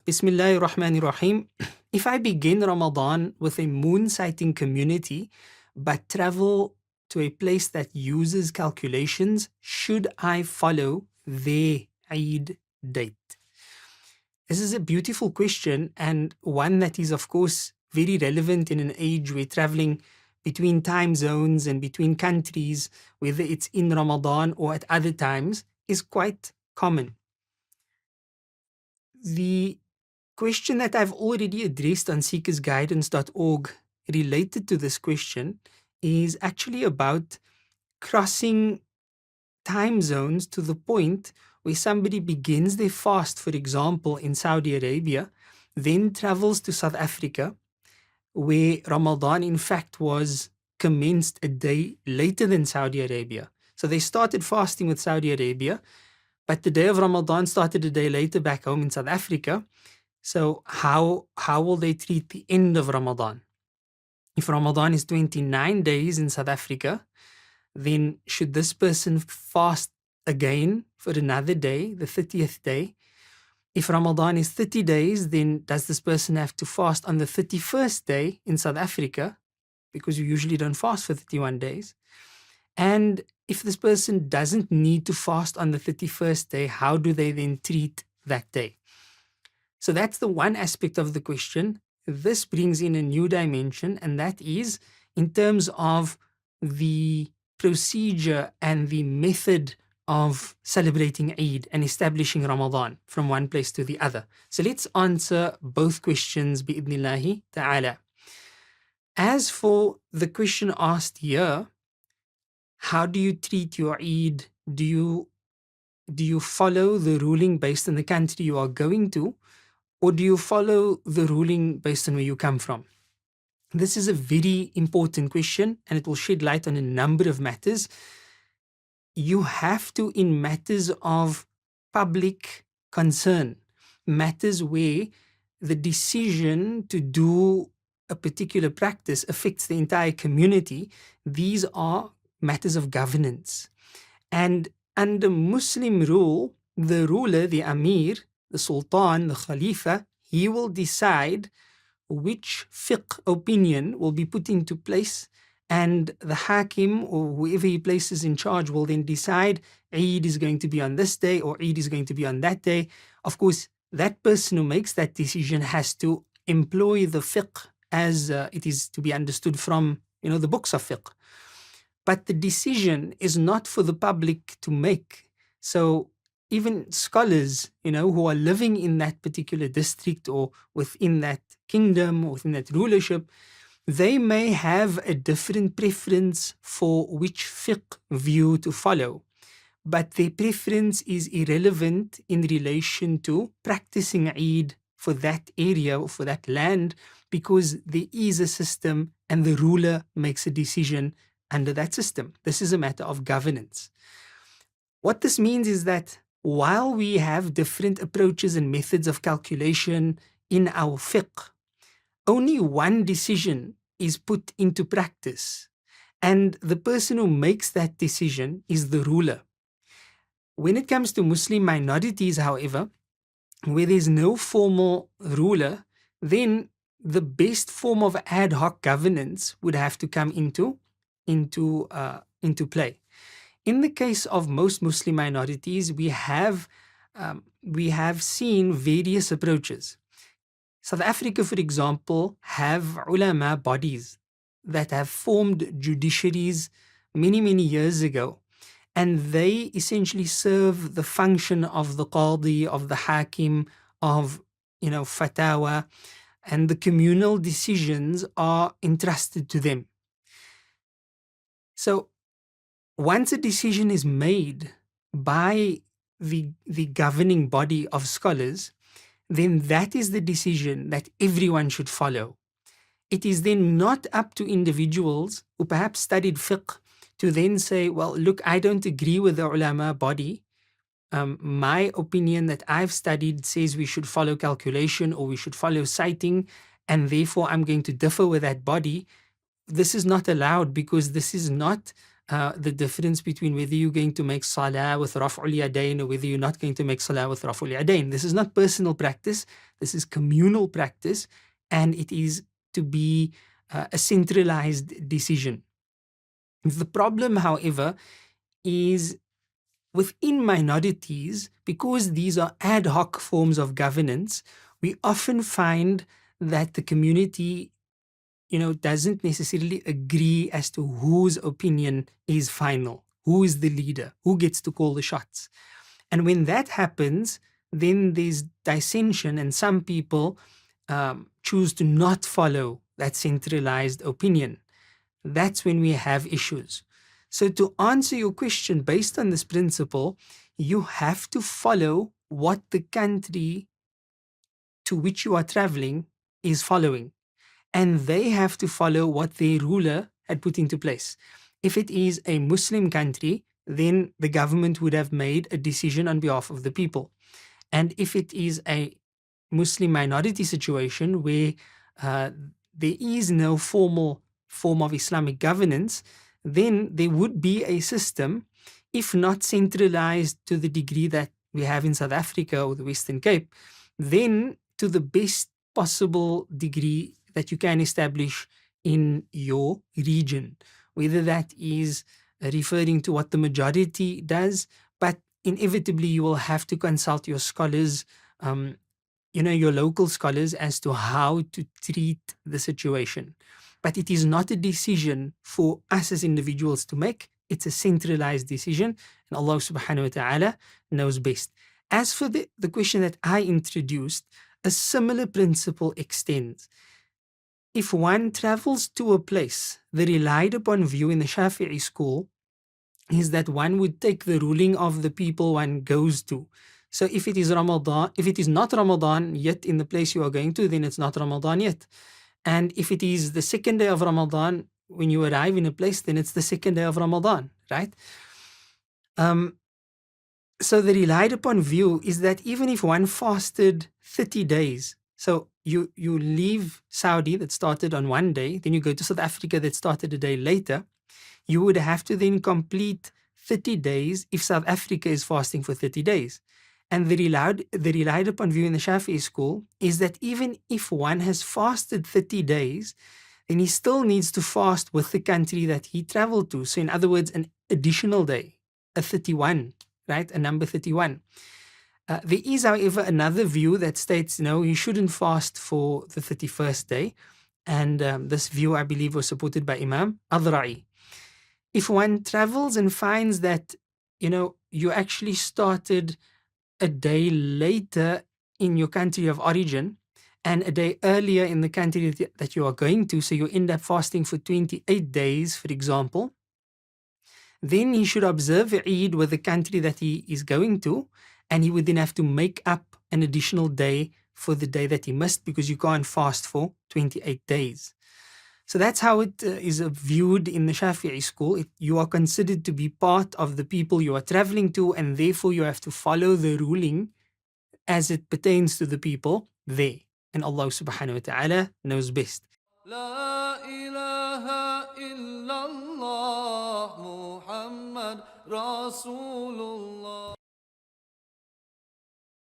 Bismillahir Rahmanir Rahim. If I begin Ramadan with a moon sighting community but travel to a place that uses calculations, should I follow their Eid date? This is a beautiful question and one that is, of course, very relevant in an age where traveling between time zones and between countries, whether it's in Ramadan or at other times, is quite common. The question that I've already addressed on seekersguidance.org related to this question is actually about crossing time zones to the point where somebody begins their fast, for example, in Saudi Arabia, then travels to South Africa, where Ramadan, in fact, was commenced a day later than Saudi Arabia. So they started fasting with Saudi Arabia, but the day of Ramadan started a day later back home in South Africa. So how will they treat the end of Ramadan? If Ramadan is 29 days in South Africa, then should this person fast again for another day, the 30th day? If Ramadan is 30 days, then does this person have to fast on the 31st day in South Africa? Because you usually don't fast for 31 days. And if this person doesn't need to fast on the 31st day, how do they then treat that day? So that's the one aspect of the question. This brings in a new dimension, and that is in terms of the procedure and the method of celebrating Eid and establishing Ramadan from one place to the other. So let's answer both questions bi'idhnillahi ta'ala. As for the question asked here, how do you treat your Eid? Do you follow the ruling based on the country you are going to? Or do you follow the ruling based on where you come from? This is a very important question and it will shed light on a number of matters. You have to, in matters of public concern, matters where the decision to do a particular practice affects the entire community, these are matters of governance. And under Muslim rule, the ruler, the Amir, the Sultan, the Khalifa, he will decide which fiqh opinion will be put into place, and the Hakim or whoever he places in charge will then decide Eid is going to be on this day or Eid is going to be on that day. Of course, that person who makes that decision has to employ the fiqh as it is to be understood from the books of fiqh. But the decision is not for the public to make. So even scholars, who are living in that particular district or within that kingdom or within that rulership, they may have a different preference for which fiqh view to follow. But their preference is irrelevant in relation to practicing Eid for that area or for that land, because there is a system and the ruler makes a decision under that system. This is a matter of governance. What this means is that while we have different approaches and methods of calculation in our fiqh, only one decision is put into practice, and the person who makes that decision is the ruler. When it comes to Muslim minorities, however, where there's no formal ruler, then the best form of ad hoc governance would have to come into play. In the case of most Muslim minorities, we have seen various approaches. South Africa, for example, have ulama bodies that have formed judiciaries many, many years ago. And they essentially serve the function of the qadi, of the hakim, of fatawa, and the communal decisions are entrusted to them. So once a decision is made by the governing body of scholars, then that is the decision that everyone should follow. It is then not up to individuals who perhaps studied fiqh to then say, well, look, I don't agree with the ulama body. My opinion that I've studied says we should follow calculation or we should follow sighting, and therefore I'm going to differ with that body. This is not allowed, because this is not the difference between whether you're going to make salah with raf'ul yadayn or whether you're not going to make salah with raf'ul yadayn. This is not personal practice. This is communal practice, and it is to be a centralized decision. The problem, however, is within minorities, because these are ad hoc forms of governance, we often find that the community, doesn't necessarily agree as to whose opinion is final, who is the leader, who gets to call the shots. And when that happens, then there's dissension, and some people choose to not follow that centralized opinion. That's when we have issues. So, to answer your question based on this principle, you have to follow what the country to which you are traveling is following, and they have to follow what their ruler had put into place. If it is a Muslim country, then the government would have made a decision on behalf of the people. And if it is a Muslim minority situation where uh, there is no formal form of Islamic governance, then there would be a system, if not centralized to the degree that we have in South Africa or the Western Cape, then to the best possible degree that you can establish in your region, whether that is referring to what the majority does, but inevitably you will have to consult your scholars, um, your local scholars, as to how to treat the situation. But it is not a decision for us as individuals to make. It's a centralized decision, and Allah subhanahu wa ta'ala knows best. As for the question that I introduced, a similar principle extends. If one travels to a place, the relied upon view in the Shafi'i school is that one would take the ruling of the people one goes to. So if it is Ramadan, if it is not Ramadan yet in the place you are going to, then it's not Ramadan yet. And if it is the second day of Ramadan when you arrive in a place, then it's the second day of Ramadan, right? Um, so the relied upon view is that even if one fasted 30 days, so you leave Saudi that started on one day, then you go to South Africa that started a day later, you would have to then complete 30 days if South Africa is fasting for 30 days. And the relied upon view in the Shafi'i school is that even if one has fasted 30 days, then he still needs to fast with the country that he traveled to. So in other words, an additional day, a 31, right? A number 31. There is, however, another view that states, no, you shouldn't fast for the 31st day. And this view, I believe, was supported by Imam Adra'i. If one travels and finds that, you actually started a day later in your country of origin and a day earlier in the country that you are going to, so you end up fasting for 28 days, for example, then he should observe Eid with the country that he is going to, and he would then have to make up an additional day for the day that he missed, because you can't fast for 28 days. So that's how it is viewed in the Shafi'i school. You are considered to be part of the people you are traveling to, and therefore you have to follow the ruling as it pertains to the people there. And Allah subhanahu wa ta'ala knows best. لا إله إلا الله محمد رسول الله